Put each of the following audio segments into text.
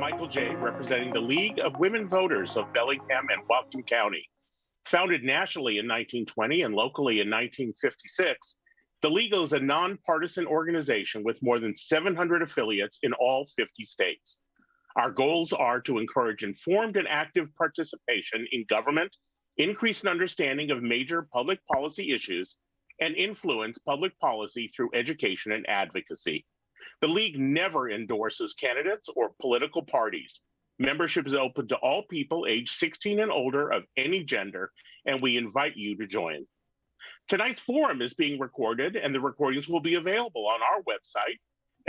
Michael J., representing the League of Women Voters of Bellingham and Whatcom County. Founded nationally in 1920 and locally in 1956, the League is a nonpartisan organization with more than 700 affiliates in all 50 states. Our goals are to encourage informed and active participation in government, increase an understanding of major public policy issues, and influence public policy through education and advocacy. The League never endorses candidates or political parties. Membership is open to all people aged 16 and older of any gender, and we invite you to join. Tonight's forum is being recorded, and the recordings will be available on our website,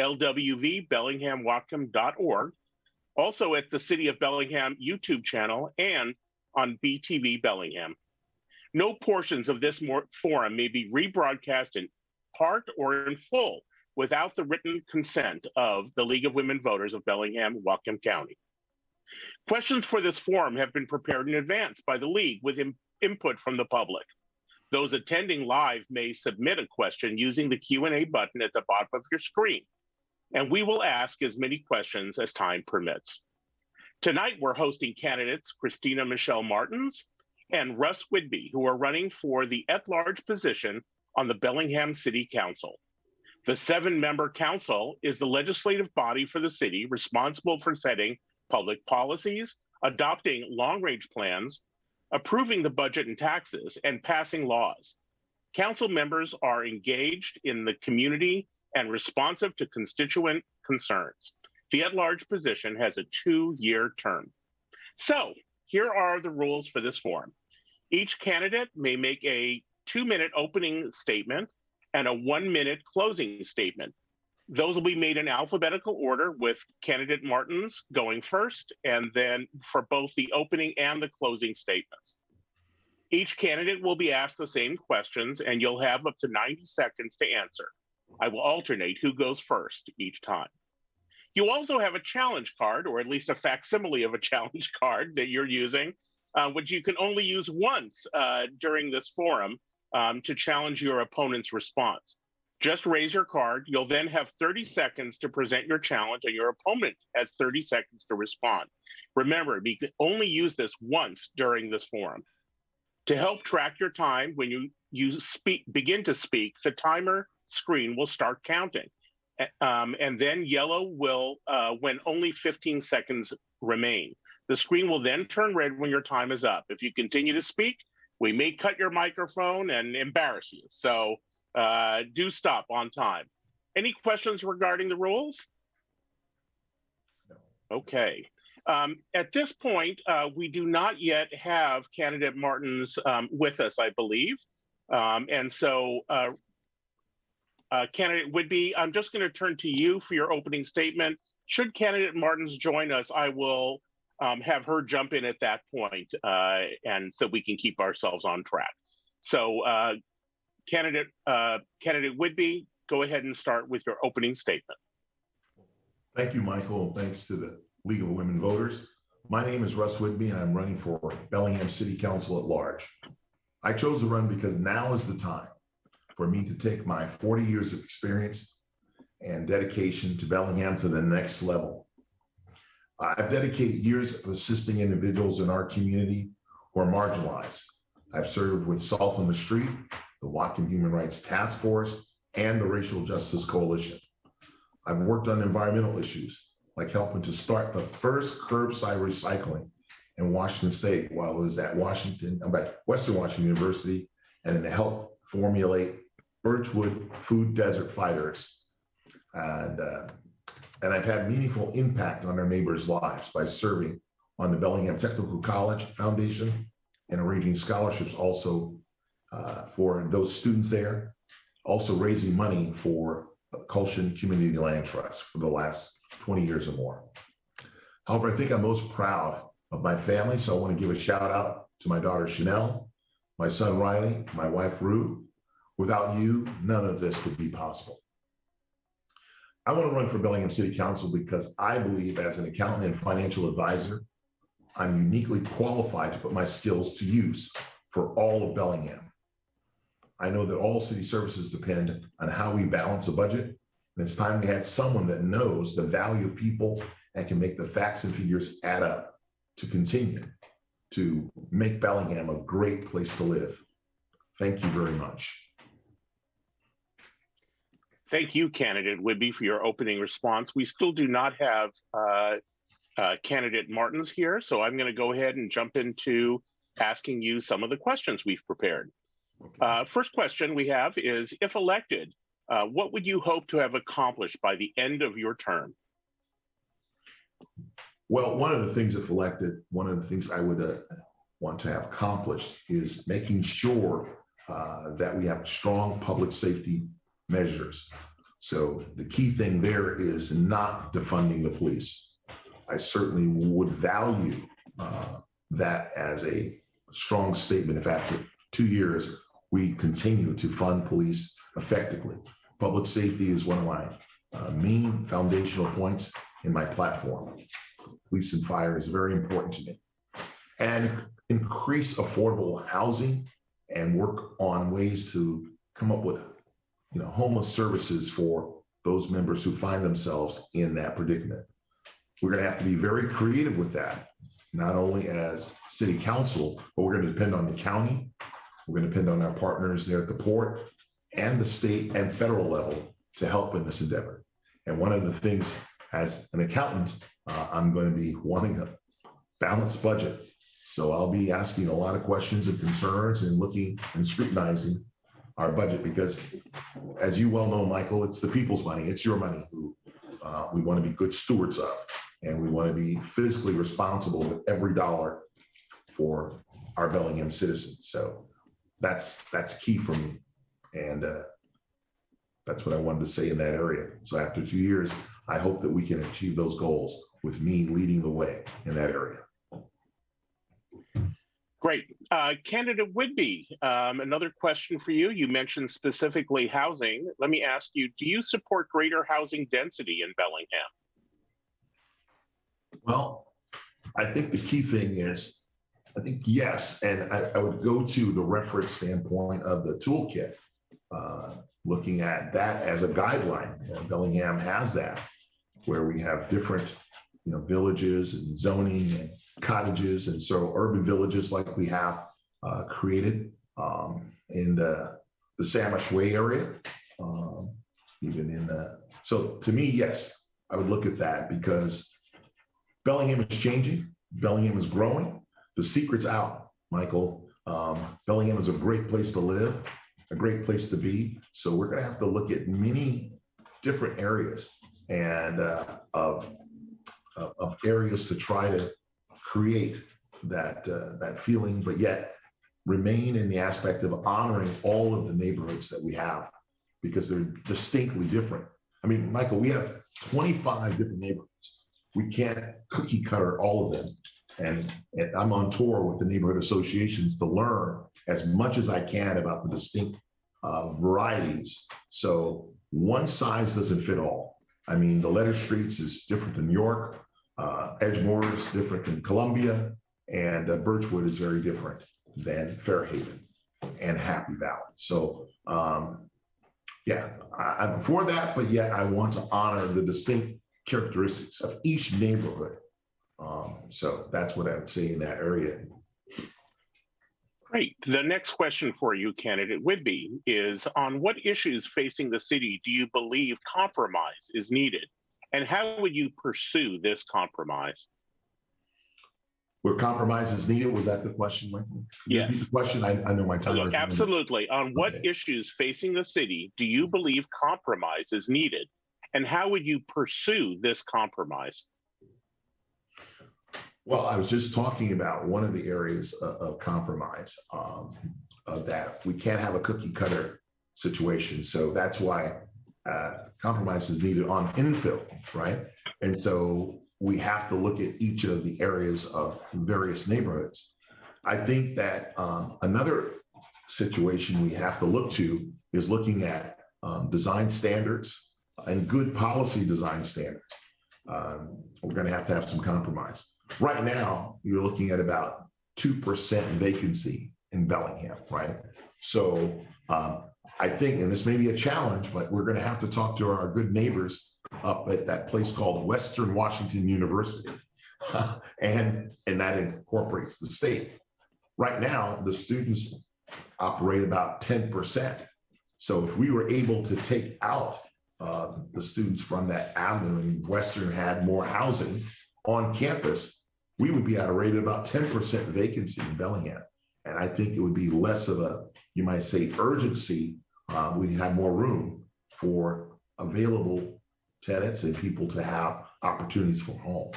lwvbellinghamwhatcom.org, also at the City of Bellingham YouTube channel and on BTV Bellingham. No portions of this forum may be rebroadcast in part or in full without the written consent of the League of Women Voters of Bellingham, Whatcom County. Questions for this forum have been prepared in advance by the League with input from the public. Those attending live may submit a question using the Q&A button at the bottom of your screen, and we will ask as many questions as time permits. Tonight, we're hosting candidates Christina Michelle Martins and Russ Whidbee, who are running for the at-large position on the Bellingham City Council. The 7-member council is the legislative body for the city responsible for setting public policies, adopting long-range plans, approving the budget and taxes, and passing laws. Council members are engaged in the community and responsive to constituent concerns. The at-large position has a 2-year term. So here are the rules for this forum. Each candidate may make a 2-minute opening statement and a 1-minute closing statement. Those will be made in alphabetical order, with candidate Martins going first, and then for both the opening and the closing statements. Each candidate will be asked the same questions, and you'll have up to 90 seconds to answer. I will alternate who goes first each time. You also have a challenge card, or at least a facsimile of a challenge card that you're using, which you can only use once during this forum to challenge your opponent's response. Just raise your card. You'll then have 30 seconds to present your challenge, and your opponent has 30 seconds to respond. Remember, you can only use this once during this forum. To help track your time, when you begin to speak, the timer screen will start counting. And then yellow will when only 15 seconds remain. The screen will then turn red when your time is up. If you continue to speak, we may cut your microphone and embarrass you. So do stop on time. Any questions regarding the rules? No. Okay. At this point, we do not yet have candidate Martins with us, I believe. And so candidate Whidbee, I'm just going to turn to you for your opening statement. Should candidate Martins join us, I will have her jump in at that point, and so we can keep ourselves on track. So candidate Whidbee, go ahead and start with your opening statement. Thank you, Michael, and thanks to the League of Women Voters. My name is Russ Whidbee, and I'm running for Bellingham City Council at large. I chose to run because now is the time for me to take my 40 years of experience and dedication to Bellingham to the next level. I've dedicated years of assisting individuals in our community who are marginalized. I've served with Salt on the Street, the Whatcom Human Rights Task Force, and the Racial Justice Coalition. I've worked on environmental issues, like helping to start the first curbside recycling in Washington State while I was at Western Washington University, and to help formulate birchwood food desert fighters. And I've had meaningful impact on our neighbors' lives by serving on the Bellingham Technical College Foundation and arranging scholarships also for those students there, also raising money for Culshan Community Land Trust for the last 20 years or more. However, I think I'm most proud of my family, so I want to give a shout out to my daughter Chanel, my son Riley, my wife Rue. Without you, none of this would be possible. I want to run for Bellingham City Council because I believe, as an accountant and financial advisor, I'm uniquely qualified to put my skills to use for all of Bellingham. I know that all city services depend on how we balance a budget, and it's time we had someone that knows the value of people and can make the facts and figures add up to continue to make Bellingham a great place to live. Thank you very much. Thank you, Candidate Whidbee, for your opening response. We still do not have Candidate Martins here, so I'm going to go ahead and jump into asking you some of the questions we've prepared. Okay. First question we have is, if elected, what would you hope to have accomplished by the end of your term? Well, one of the things, if elected, one of the things I would want to have accomplished is making sure that we have strong public safety measures. So the key thing there is not defunding the police. I certainly would value that as a strong statement if after 2 years we continue to fund police effectively. Public safety is one of my main foundational points in my platform. Police and fire is very important to me. And increase affordable housing and work on ways to come up with homeless services for those members who find themselves in that predicament. We're going to have to be very creative with that, not only as city council, but we're going to depend on the county. We're going to depend on our partners there at the port and the state and federal level to help in this endeavor. And one of the things as an accountant, I'm going to be wanting a balanced budget. So I'll be asking a lot of questions and concerns and looking and scrutinizing our budget, because as you well know, Michael, it's the people's money. It's your money who we want to be good stewards of, and we want to be fiscally responsible with every dollar for our Bellingham citizens. So that's key for me. And that's what I wanted to say in that area. So after 2 years, I hope that we can achieve those goals with me leading the way in that area. Great. Candidate Whidbee, another question for you. You mentioned specifically housing. Let me ask you, do you support greater housing density in Bellingham? Well, I think the key thing is, I think yes, and I would go to the reference standpoint of the toolkit, looking at that as a guideline. Bellingham has that, where we have different villages and zoning and cottages, and so urban villages like we have created in the Sandwich Way area, even in the. So to me, yes, I would look at that, because Bellingham is changing. Bellingham is growing. The secret's out, Michael. Bellingham is a great place to live, a great place to be. So we're going to have to look at many different areas and of areas to try to create that feeling, but yet remain in the aspect of honoring all of the neighborhoods that we have, because they're distinctly different. I mean, Michael, we have 25 different neighborhoods. We can't cookie cutter all of them. And I'm on tour with the neighborhood associations to learn as much as I can about the distinct varieties. So one size doesn't fit all. I mean, the Letter Streets is different than York. Edgemoor is different than Columbia, and Birchwood is very different than Fairhaven and Happy Valley. So yeah, I'm for that, but yet I want to honor the distinct characteristics of each neighborhood. So that's what I would say in that area. Great. The next question for you, Candidate Whidbee, is on what issues facing the city do you believe compromise is needed? And how would you pursue this compromise? Where compromise is needed, was that the question, Michael? Yes. Repeat the question. I know my time. Absolutely. On what issues facing the city do you believe compromise is needed? And how would you pursue this compromise? Well, I was just talking about one of the areas of compromise, that we can't have a cookie cutter situation. So that's why compromise is needed on infill, right? And so we have to look at each of the areas of various neighborhoods. I think that another situation we have to look to is looking at design standards and good policy design standards. We're going to have some compromise. Right now, you're looking at about 2% vacancy in Bellingham, right? So I think, and this may be a challenge, but we're going to have to talk to our good neighbors up at that place called Western Washington University. and that incorporates the state. Right now, the students operate about 10%. So if we were able to take out the students from that avenue and Western had more housing on campus, we would be at a rate of about 10% vacancy in Bellingham. And I think it would be less of a, you might say, urgency. We'd have more room for available tenants and people to have opportunities for homes.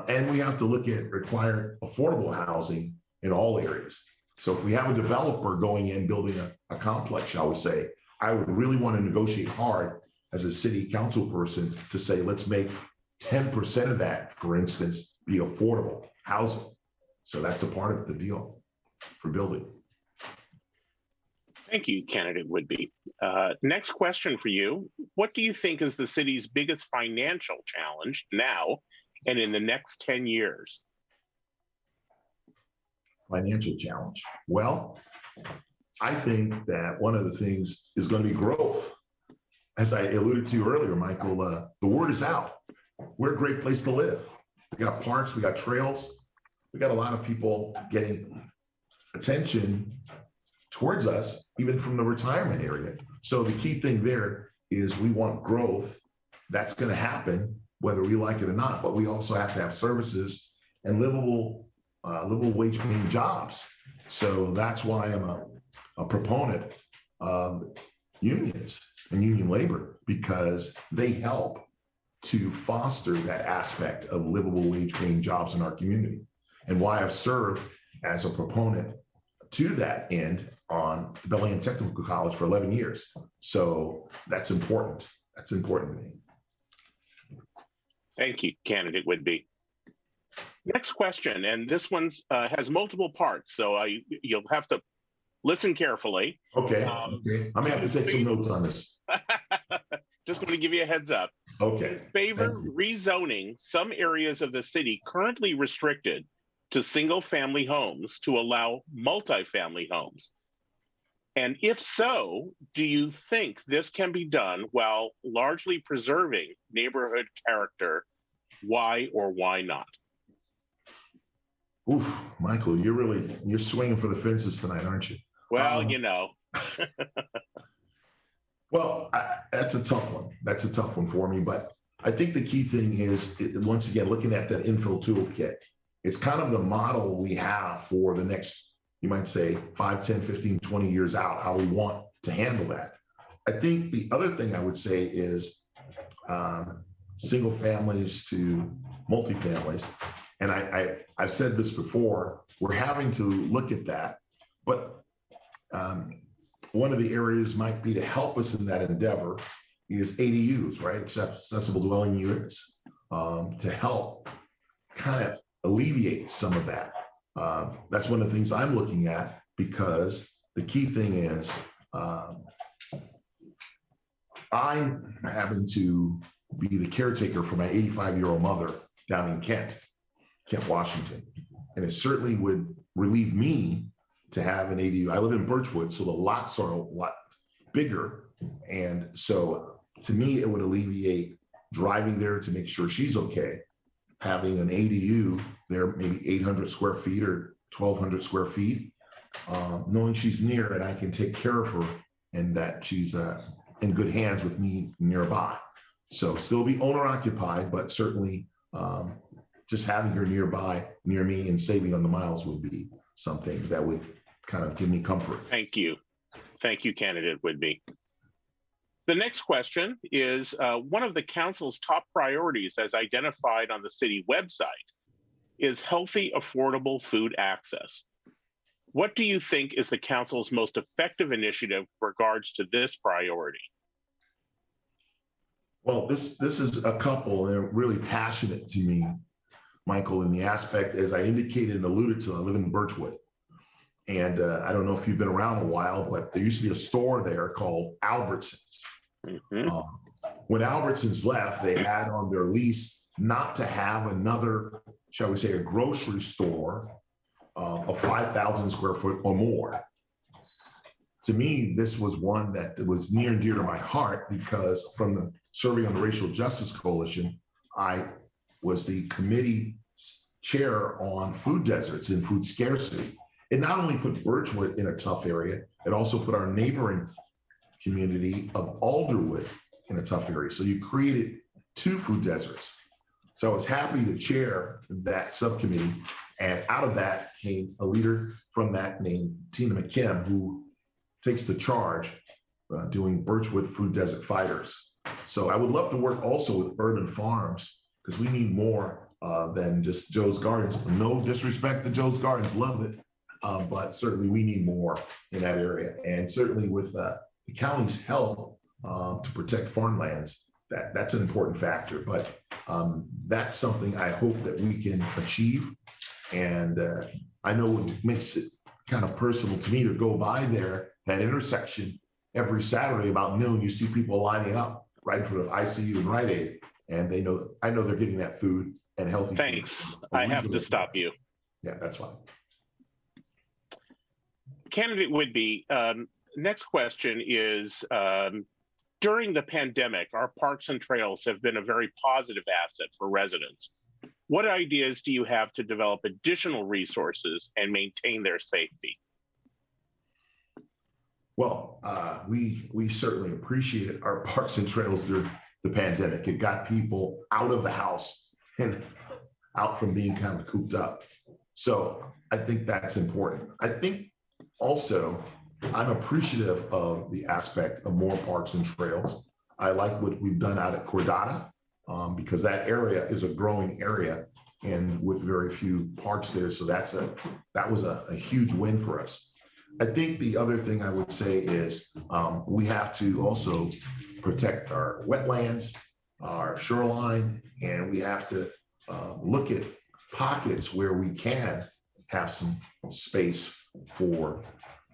And we have to look at required affordable housing in all areas. So if we have a developer going in building a complex, shall we say, I would really want to negotiate hard as a city council person to say, let's make 10% of that, for instance, be affordable housing. So that's a part of the deal for building. Thank you, candidate Whidbee. Next question for you. What do you think is the city's biggest financial challenge now and in the next 10 years? Financial challenge. Well, I think that one of the things is going to be growth. As I alluded to earlier, Michael, the word is out. We're a great place to live. We got parks, we got trails, we got a lot of people getting attention towards us, even from the retirement area. So the key thing there is we want growth. That's going to happen whether we like it or not, but we also have to have services and livable wage paying jobs. So that's why I'm a proponent of unions and union labor, because they help to foster that aspect of livable wage paying jobs in our community, and why I've served as a proponent to that end on Bellingham Technical College for 11 years. So that's important. That's important to me. Thank you, candidate Whidbee. Next question, and this one's has multiple parts, so you'll have to listen carefully. Okay, okay. I'm gonna have to take some notes on this. Just going to give you a heads up. Okay. Favor rezoning some areas of the city currently restricted to single-family homes to allow multifamily homes? And if so, do you think this can be done while largely preserving neighborhood character? Why or why not? Oof, Michael, you're swinging for the fences tonight, aren't you? Well, you know. Well, that's a tough one. That's a tough one for me. But I think the key thing is, once again, looking at that infill toolkit, it's kind of the model we have for the next, you might say, 5, 10, 15, 20 years out, how we want to handle that. I think the other thing I would say is single families to multifamilies. And I've said this before, we're having to look at that. But one of the areas might be to help us in that endeavor is ADUs, right? Accessible dwelling units, to help kind of alleviate some of that. That's one of the things I'm looking at, because the key thing is I'm having to be the caretaker for my 85-year-old mother down in Kent, Washington. And it certainly would relieve me to have an ADU. I live in Birchwood, so the lots are a lot bigger. And so to me, it would alleviate driving there to make sure she's okay. Having an ADU there, maybe 800 square feet or 1,200 square feet, knowing she's near and I can take care of her and that she's in good hands with me nearby. So still be owner occupied, but certainly just having her nearby, near me, and saving on the miles would be something that would kind of give me comfort. Thank you. Thank you, candidate Whidbee. The next question is one of the council's top priorities, as identified on the city website, is healthy, affordable food access. What do you think is the council's most effective initiative with regards to this priority? Well, this is a couple, and they're really passionate to me, Michael, in the aspect, as I indicated and alluded to, I live in Birchwood. And I don't know if you've been around a while, but there used to be a store there called Albertsons. Mm-hmm. When Albertsons left, they had on their lease not to have another, shall we say, a grocery store of 5,000 square foot or more. to me, this was one that was near and dear to my heart because from the serving on the Racial Justice Coalition, I was the committee chair on food deserts and food scarcity. It not only put Birchwood in a tough area, it also put our neighboring community of Alderwood in a tough area. So you created two food deserts. So I was happy to chair that subcommittee. And out of that came a leader from that named Tina McKim, who takes the charge doing Birchwood Food Desert Fighters. So I would love to work also with urban farms because we need more than just Joe's Gardens. No disrespect to Joe's Gardens, love it. But certainly we need more in that area. And certainly with the county's help to protect farmlands, that's an important factor. But that's something I hope that we can achieve. And I know it makes it kind of personal to me to go by there, that intersection every Saturday about noon. You see people lining up right in front of ICU and Rite Aid, and I know they're getting that food and healthy. Thanks. I have to stop you. Yeah, that's fine. Candidate Whidbee, next question is, during the pandemic, our parks and trails have been a very positive asset for residents. What ideas do you have to develop additional resources and maintain their safety? Well, we certainly appreciated our parks and trails during the pandemic. It got people out of the house and out from being kind of cooped up. So I think that's important. I think also I'm appreciative of the aspect of more parks and trails. I like what we've done out at Cordata because that area is a growing area and with very few parks there. So that was a huge win for us. I think the other thing I would say is we have to also protect our wetlands, our shoreline, and we have to look at pockets where we can have some space for,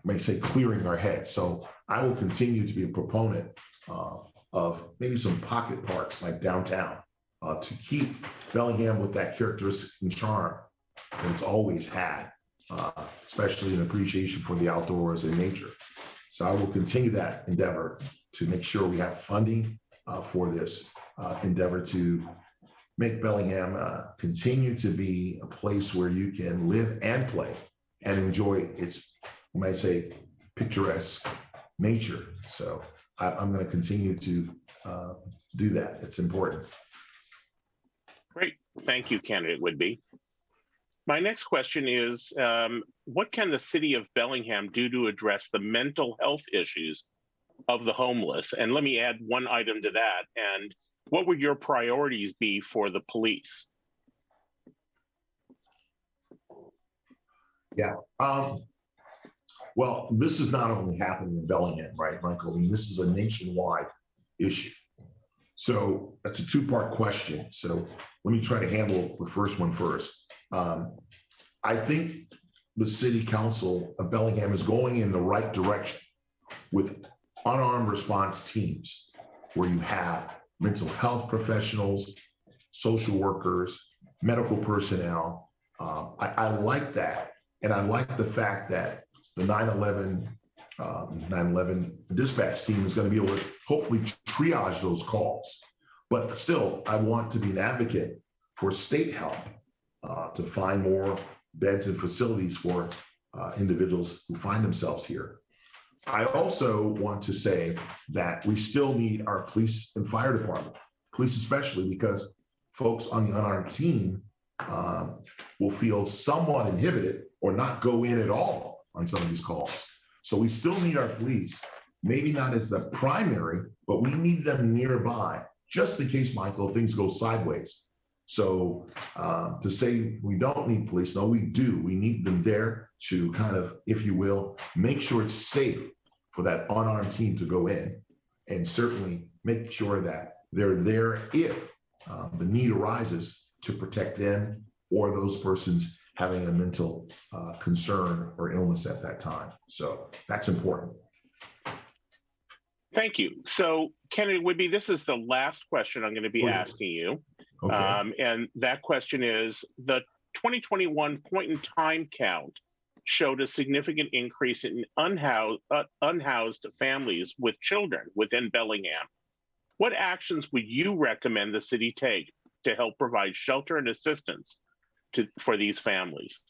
may say, clearing our heads. So I will continue to be a proponent of maybe some pocket parks like downtown to keep Bellingham with that characteristic and charm that it's always had, especially an appreciation for the outdoors and nature. So I will continue that endeavor to make sure we have funding for this endeavor to make Bellingham continue to be a place where you can live and play and enjoy its, you might say, picturesque nature. So I'm going to continue to do that. It's important. Great. Thank you, Candidate Whidbee. My next question is, what can the city of Bellingham do to address the mental health issues of the homeless? And let me add one item to that. And what would your priorities be for the police? Yeah. Well, this is not only happening in Bellingham, right, Michael? I mean, this is a nationwide issue. So that's a two-part question. So let me try to handle the first one first. I think the city council of Bellingham is going in the right direction with unarmed response teams where you have mental health professionals, social workers, medical personnel. I like that. And I like the fact that the 9/11 dispatch team is going to be able to hopefully triage those calls. But still, I want to be an advocate for state help to find more beds and facilities for individuals who find themselves here. I also want to say that we still need our police and fire department, police especially, because folks on the unarmed team will feel somewhat inhibited or not go in at all on some of these calls. So we still need our police, maybe not as the primary, but we need them nearby, just in case, Michael, things go sideways. So to say we don't need police, no, we do. We need them there to kind of, if you will, make sure it's safe for that unarmed team to go in, and certainly make sure that they're there if the need arises to protect them or those persons having a mental concern or illness at that time. So that's important. Thank you. So, Kennedy Whidbee, this is the last question I'm going to be asking you. Okay. And that question is, the 2021 point in time count showed a significant increase in unhoused families with children within Bellingham. What actions would you recommend the city take to help provide shelter and assistance for these families?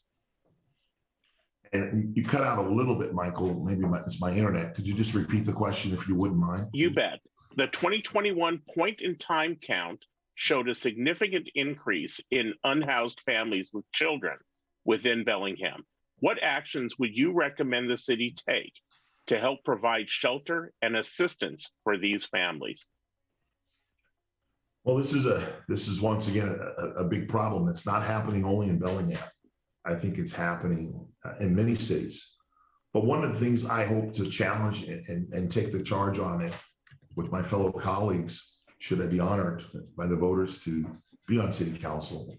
And you cut out a little bit, Michael. Maybe it's my internet. Could you just repeat the question if you wouldn't mind? You bet. The 2021 point-in-time count showed a significant increase in unhoused families with children within Bellingham. What actions would you recommend the city take to help provide shelter and assistance for these families? Well, this is once again a big problem. It's not happening only in Bellingham. I think it's happening in many cities. But one of the things I hope to challenge and take the charge on it with my fellow colleagues, should I be honored by the voters to be on city council,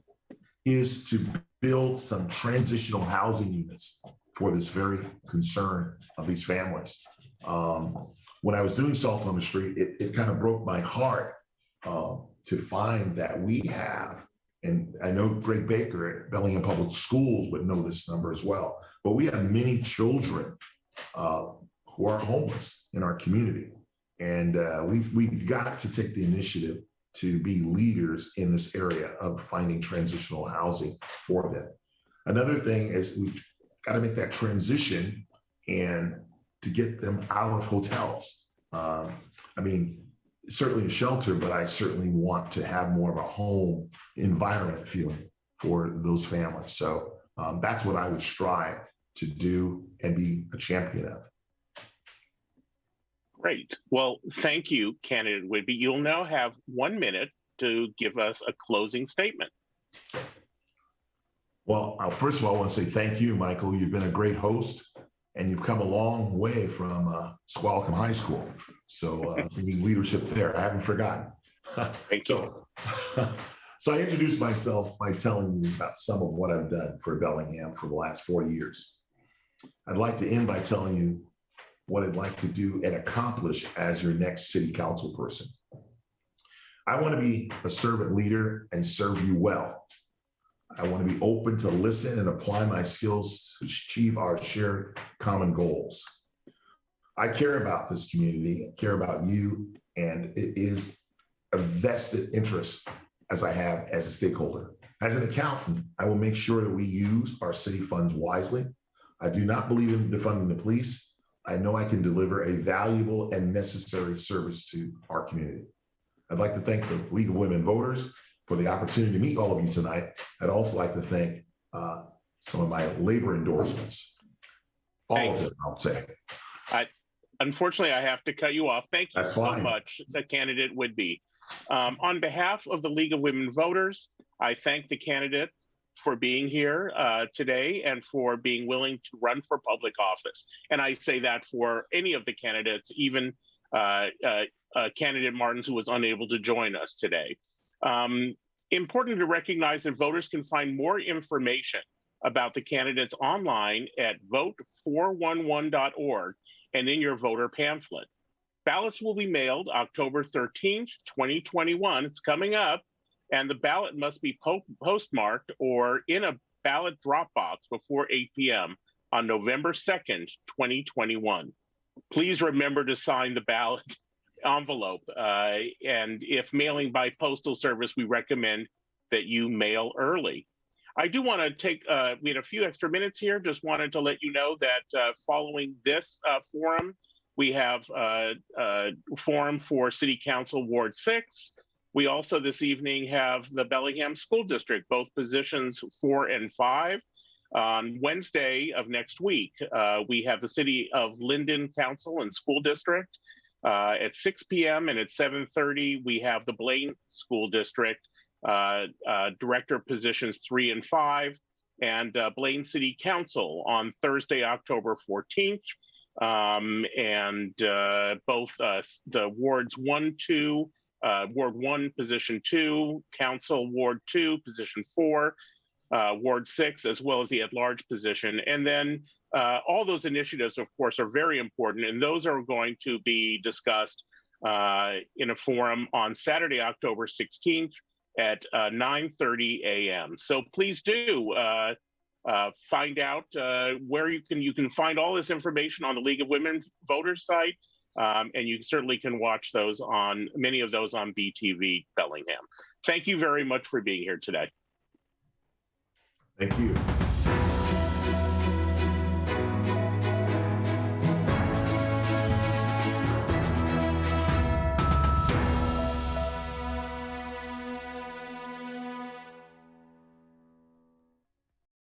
is to build some transitional housing units for this very concern of these families. When I was doing Salt on the Street, it kind of broke my heart to find that we have, and I know Greg Baker at Bellingham Public Schools would know this number as well, but we have many children who are homeless in our community. And we've got to take the initiative to be leaders in this area of finding transitional housing for them. Another thing is we've got to make that transition and to get them out of hotels. I mean, certainly a shelter, but I certainly want to have more of a home environment feeling for those families. So that's what I would strive to do and be a champion of. Great. Well, thank you, candidate Whidbee. You'll now have 1 minute to give us a closing statement. Well, first of all, I want to say thank you, Michael. You've been a great host, and you've come a long way from Squalicum High School. So you need leadership there. I haven't forgotten. Thank you. So I introduced myself by telling you about some of what I've done for Bellingham for the last 40 years. I'd like to end by telling you what I'd like to do and accomplish as your next city council person. I want to be a servant leader and serve you well. I want to be open to listen and apply my skills to achieve our shared common goals. I care about this community, I care about you, and it is a vested interest as I have as a stakeholder. As an accountant, I will make sure that we use our city funds wisely. I do not believe in defunding the police. I know I can deliver a valuable and necessary service to our community. I'd like to thank the League of Women Voters for the opportunity to meet all of you tonight. I'd also like to thank some of my labor endorsements. Thanks. Of them, I'll say. Unfortunately, I have to cut you off. Thank you so much, the candidate Whidbee. On behalf of the League of Women Voters, I thank the candidate for being here today and for being willing to run for public office. And I say that for any of the candidates, even candidate Martins, who was unable to join us today. Important to recognize that voters can find more information about the candidates online at vote411.org and in your voter pamphlet. Ballots will be mailed October 13th, 2021. It's coming up. And the ballot must be postmarked or in a ballot drop box before 8 p.m. on November 2nd, 2021. Please remember to sign the ballot envelope. And if mailing by postal service, we recommend that you mail early. I do want to take, we had a few extra minutes here. Just wanted to let you know that following this forum, we have a forum for City Council Ward 6. We also this evening have the Bellingham School District, both positions 4 and 5. On Wednesday of next week, we have the City of Linden Council and School District at 6 p.m. and at 7:30, we have the Blaine School District, Director positions 3 and 5, and Blaine City Council on Thursday, October 14th. Both the wards 1, 2, Ward 1, position 2, Council Ward 2, position 4, Ward 6, as well as the at-large position. And then all those initiatives, of course, are very important, and those are going to be discussed in a forum on Saturday, October 16th at 9:30 a.m. So please do find out where you can find all this information on the League of Women Voters site, and you certainly can watch those on many of those on BTV Bellingham. Thank you very much for being here today. Thank you.